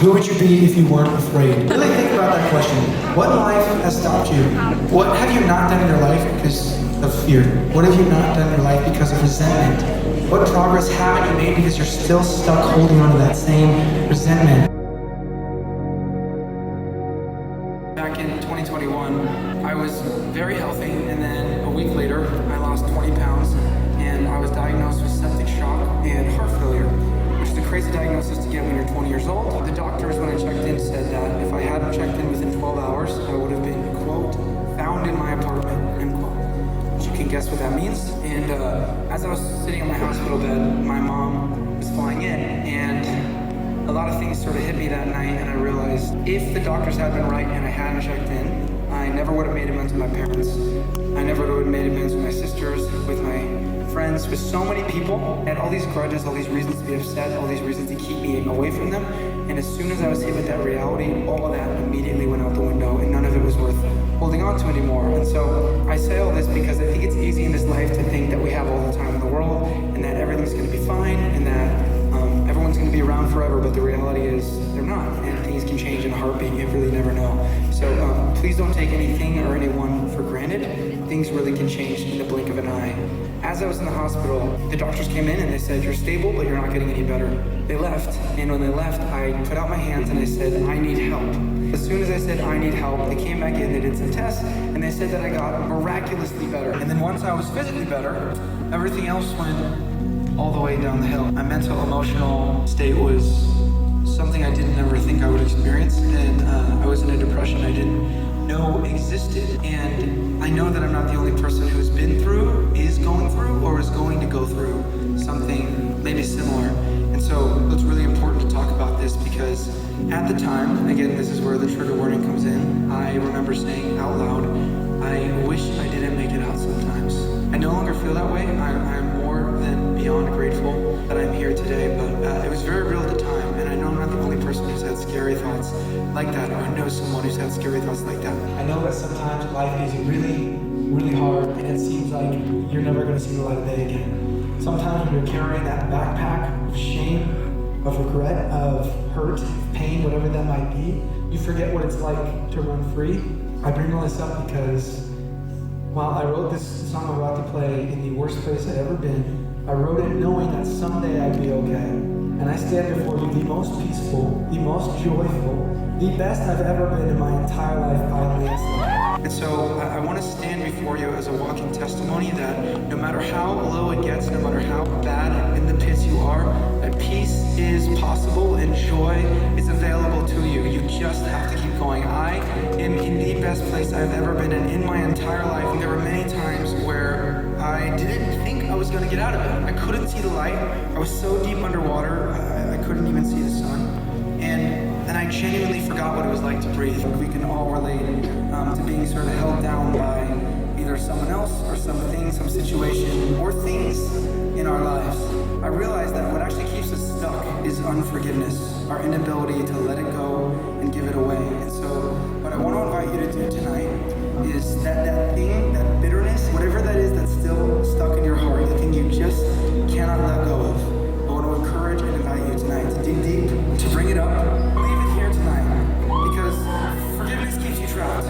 Who would you be if you weren't afraid? Really think about that question. What in life has stopped you? What have you not done in your life because of fear? What have you not done in your life because of resentment? What progress haven't you made because you're still stuck holding on to that same resentment? Back in 2021, I was very healthy, and then a week later, I lost 20 pounds, and I was diagnosed with septic shock and heart failure, which is a crazy diagnosis to get when you're 20 years old. The doctors, when I checked in, said that if I hadn't checked in within 12 hours, I would have been, quote, found in my apartment, end quote. Which you can guess what that means. And as I was sitting on my hospital bed, my mom was flying in, and a lot of things sort of hit me that night, and I realized if the doctors had been right and I hadn't checked in, I never would have made amends with my parents. I never would have made amends with my sisters, with my friends, with so many people. I had all these grudges, all these reasons to be upset, all these reasons to keep me away from them. And as soon as I was hit with that reality, all of that immediately went out the window, and none of it was worth holding on to anymore. And so I say all this because I think it's easy in this life to think that we have all the time in the world, and that everything's going to be fine, and that everyone's going to be around forever, but the reality is they're not, and things can change in a heartbeat. You really never know. So please don't take anything or anyone for granted. Things really can change in the blink of an eye. As I was in the hospital, the doctors came in and they said, you're stable, but you're not getting any better. They left, and when they left, I put out my hands and I said, I need help. As soon as I said, I need help, they came back in, they did some tests, and they said that I got miraculously better. And then once I was physically better, everything else went all the way down the hill. My mental, emotional state was something I didn't ever think I would experience, and I was in a depression I didn't know existed. And I know that I'm not the only person who's been through, is going through, or is going to go through something maybe similar. And so it's really important to talk about this because at the time, again, this is where the trigger warning comes in, I remember saying out loud, I wish I didn't make it out sometimes. I no longer feel that way. I'm more than beyond grateful that I'm here today, but it was very real at the time, and I know I'm not the only person who's had scary thoughts like that, or I know someone who's had scary thoughts like that. I know that sometimes life is really, really hard, and it seems like you're never going to see the light of day again. Sometimes when you're carrying that backpack of shame, of regret, of hurt, pain, whatever that might be, you forget what it's like to run free. I bring all this up because while I wrote this song I'm about to play in the worst place I'd ever been, I wrote it knowing that someday I'd be okay. And I stand before you the most peaceful, the most joyful, the best I've ever been in my entire life by a landslide. And so I want to stand before you as a walking testimony that no matter how low it gets, no matter how bad in the pits you are, that peace is possible and joy is available to you. You just have to keep going. I am in the best place I've ever been in my entire life. And there were many times where I didn't think I was going to get out of it. I couldn't see the light. I was so deep underwater, I couldn't even see the sun. And I genuinely forgot what it was like to breathe. We can all relate to being sort of held down by either someone else or something, some situation, or things in our lives. I realized that what actually keeps us stuck is unforgiveness, our inability to let it go and give it away. And so what I want to invite you to do tonight is that thing, that bitterness, whatever that is that's still stuck in your heart, the thing you just cannot let go of. I want to encourage and invite you tonight to dig deep, to bring it up, leave it here tonight, because forgiveness keeps you trapped.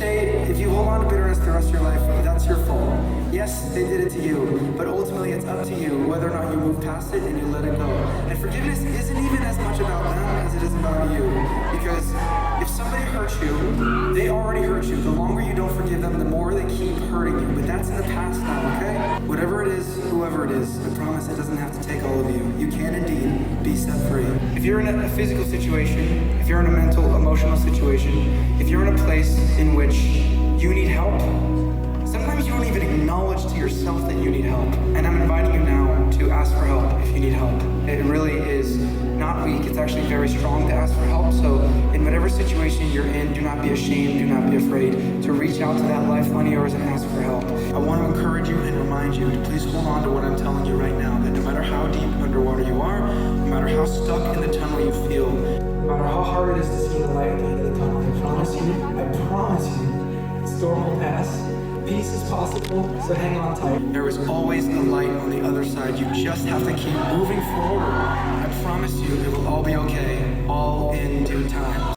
If you hold on to bitterness the rest of your life, that's your fault. Yes, they did it to you, but ultimately it's up to you whether or not you move past it and you let it go. And forgiveness isn't even as much about them as it is about you, because if somebody hurts you, they already hurt you. The longer you don't forgive them, the more they keep hurting you. But that's in the past now, okay? Whatever it is, whoever it is, I promise it doesn't have to take all of you. You can indeed be set free. If you're in a physical situation, if you're in a mental, emotional situation, if you're in a place in which you need help, sometimes you don't even acknowledge to yourself that you need help. And I'm inviting you now to ask for help if you need help. It really is not weak, it's actually very strong to ask for help. So in whatever situation you're in, do not be ashamed, do not be afraid to reach out to that lifeline of yours and ask for help. I want to encourage you and remind you to please hold on to what I'm telling you right now, that no matter how deep underwater you are, no matter how stuck in the tunnel you feel, no matter how hard it is to see the light at the end of the tunnel, I promise you, the storm will pass. Peace is possible, so hang on tight. There is always a light on the other side. You just have to keep moving forward. I promise you, it will all be okay. All